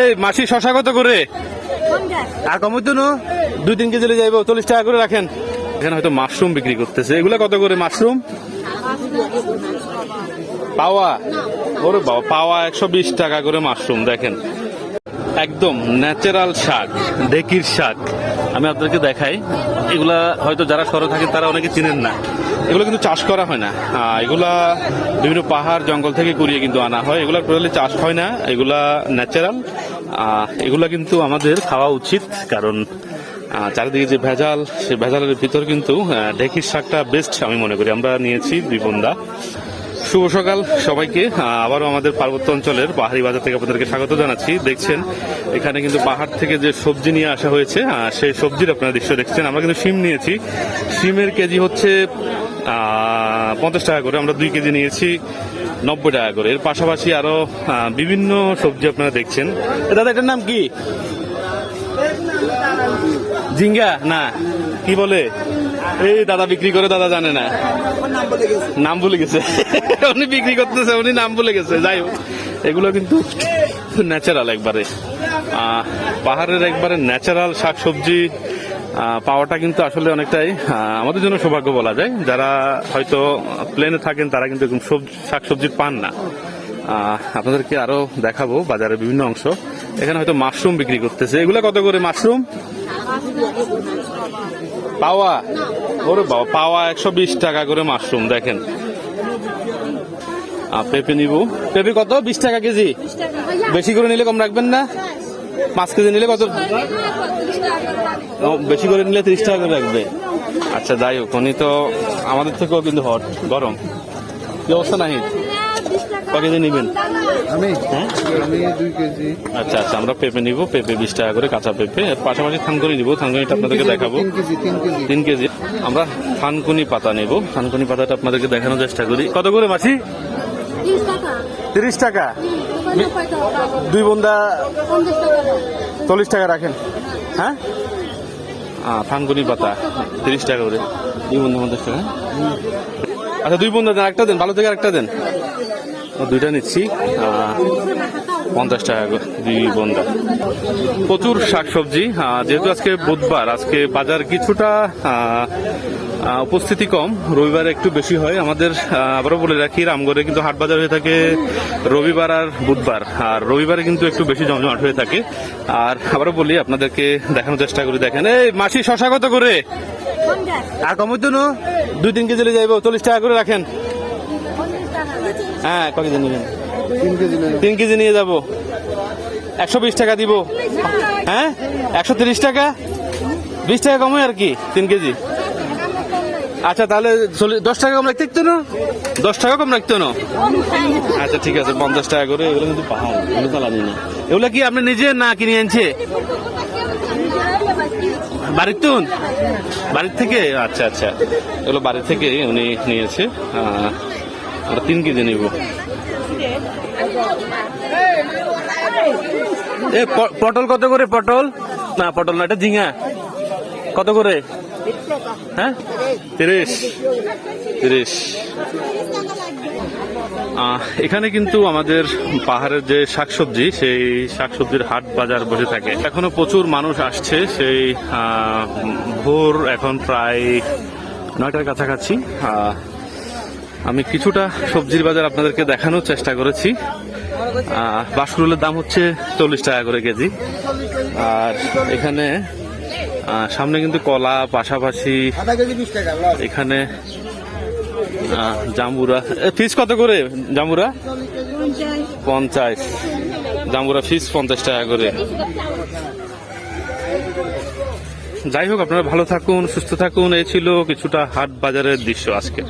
এই মাসি শশা কত করে? আর কমই তো 2-3 কেজি যাইব, 40 টাকা করে রাখেন। এখানে হয়তো মাশরুম বিক্রি করতেছে। এগুলা কত করে মাশরুম? পাওয়া? ওরে বাবা, পাওয়া 120 টাকা করে মাশরুম। দেখেন একদম ন্যাচারাল শাক, ঢেকির শাক। আমি আপনাদেরকে দেখাই। এগুলা হয়তো যারা শহরে থাকে তারা অনেকে চিনেন না। এগুলো কিন্তু চাষ করা হয় না। এগুলা বিভিন্ন পাহাড় জঙ্গল থেকে কুড়িয়ে কিন্তু আনা হয়। এগুলা টোটালি চাষ হয় না, এগুলা ন্যাচারাল। এগুলা কিন্তু আমাদের খাওয়া উচিত, কারণ চারিদিকে যে ভেজাল, সেই ভেজালের ভিতর কিন্তু ঢেকির শাকটা বেস্ট আমি মনে করি। আমরা নিয়েছি 2 বোনদা। শুভ সকাল সবাইকে। আবারও আমাদের পার্বত্য অঞ্চলের পাহাড়ি বাজার থেকে আপনাদেরকে স্বাগত জানাচ্ছি। দেখছেন এখানে কিন্তু পাহাড় থেকে যে সবজি নিয়ে আসা হয়েছে, সেই সবজির আপনারা দৃশ্য দেখছেন। আমরা কিন্তু শিম নিয়েছি। শিমের কেজি হচ্ছে 50 টাকা করে। আমরা 2 কেজি নিয়েছি 90 টাকা করে। এর পাশাপাশি আরো বিভিন্ন সবজি আপনারা দেখছেন। দাদা এটার নাম কি? ঝিঙ্গা না কি বলে? এই দাদা বিক্রি করে, দাদা জানে না, নাম ভুলে গেছে। উনি বিক্রি করতেছে, উনি নাম ভুলে গেছে। যাই হোক, এগুলো কিন্তু ন্যাচারাল একবারে, পাহাড়ের একবারে ন্যাচারাল শাকসবজি পাওয়াটা কিন্তু আসলে অনেকটাই আমাদের জন্য সৌভাগ্য বলা যায়। যারা হয়তো প্লেনে থাকেন তারা কিন্তু এরকম শাকসবজি পান না। আপনাদেরকে আরো দেখাবো বাজারের বিভিন্ন অংশ। এখানে হয়তো মাশরুম বিক্রি করতেছে। এগুলো কত করে মাশরুম? পাওয়া? ওরে বাবা, পাওয়া 120 টাকা করে মাশরুম। দেখেন পেঁপে নিব। পেঁপে কত? 20 টাকা কেজি। বেশি করে নিলে কম রাখবেন না? 5 কেজি নিলে কত? বেশি করে নিলে 30 টাকা করে রাখবে। আচ্ছা যাই হোক, উনি তো আমাদের থেকেও কিন্তু হট গরম। কি অবস্থা নাহি? ক কেজি নিবেন? আমি 2 কেজি। আচ্ছা আচ্ছা, আমরা পেঁপে নিব। পেঁপে 20 টাকা করে কাঁচা পেঁপে। এর পাশাপাশি থানকুনি নিব। থানকুনিটা আপনাদেরকে দেখাবো। 3 কেজি। আমরা থানকুনি পাতা নেব। থানকুনি পাতাটা আপনাদেরকে দেখানোর চেষ্টা করি। কত করে মাছি? 30 টাকা। 2 বোনদা 40 টাকা রাখেন। হ্যাঁ, থানকুনি পাতা 30 টাকা করে। 2 বোনদা 50 টাকা। আচ্ছা 2 বোনদা দেন, একটা দেন, ভালো থেকে একটা দেন। 2টা নিচ্ছি 50 টাকা করে 2 বোনদা। প্রচুর শাকসবজি। যেহেতু আজকে বুধবার, আজকে বাজার কিছুটা উপস্থিতি কম। রবিবারে একটু বেশি হয় আমাদের। আবারও বলে রাখি, রামগড়ে কিন্তু হাট বাজার হয়ে থাকে রবিবার আর বুধবার, আর রবিবারে কিন্তু একটু বেশি জমজমাট হয়ে থাকে। আর আবারও বলি, আপনাদেরকে দেখানোর চেষ্টা করি। দেখেন এই মাসি শশা কত করে? আর কমই তো 2-3 কেজি যাইব, 40 টাকা করে রাখেন। হ্যাঁ, ক কেজি নেবেন? 3 কেজি নিয়ে যাব। 120 টাকা দিব। হ্যাঁ, 130 টাকা, 20 টাকা কমে আর কি 3 কেজি। আচ্ছা তাহলে 10 টাকা কম রাখতে না? 10 টাকা কম রাখতে না? আচ্ছা ঠিক আছে, 50 টাকা করে। এগুলো কিন্তু পাহাড়, এগুলো চালানি না। এগুলো কি আপনি নিজে না কিনে আনছে? বাড়ির তো, বাড়ির থেকে? আচ্ছা আচ্ছা, এগুলো বাড়ি থেকে উনি নিয়েছে। আমরা 3 কেজি নিব। এ পটল কত করে? পটল না, পটল না, এটা ঝিঙা কত করে? হ্যাঁ, 30। এখানে কিন্তু আমাদের পাহাড়ের যে শাকসবজি, সেই শাকসবজির হাট বাজার বসে থাকে। এখনো প্রচুর মানুষ আসছে। সেই ভোর এখন প্রায় 9টার কাছাকাছি। আমি কিছুটা সবজির বাজার আপনাদেরকে দেখানোর চেষ্টা করেছি। বাসরুলের দাম হচ্ছে 40 টাকা করে কেজি। আর এখানে সামনে কিন্তু কলা, পাশাপাশি এখানে জাম্বুরা। ফিস কত করে জাম্বুরা? 50। জাম্বুরা ফিস 50 টাকা করে। যাই হোক, আপনারা ভালো থাকুন, সুস্থ থাকুন। এই ছিল কিছুটা হাট বাজারের দৃশ্য আজকে।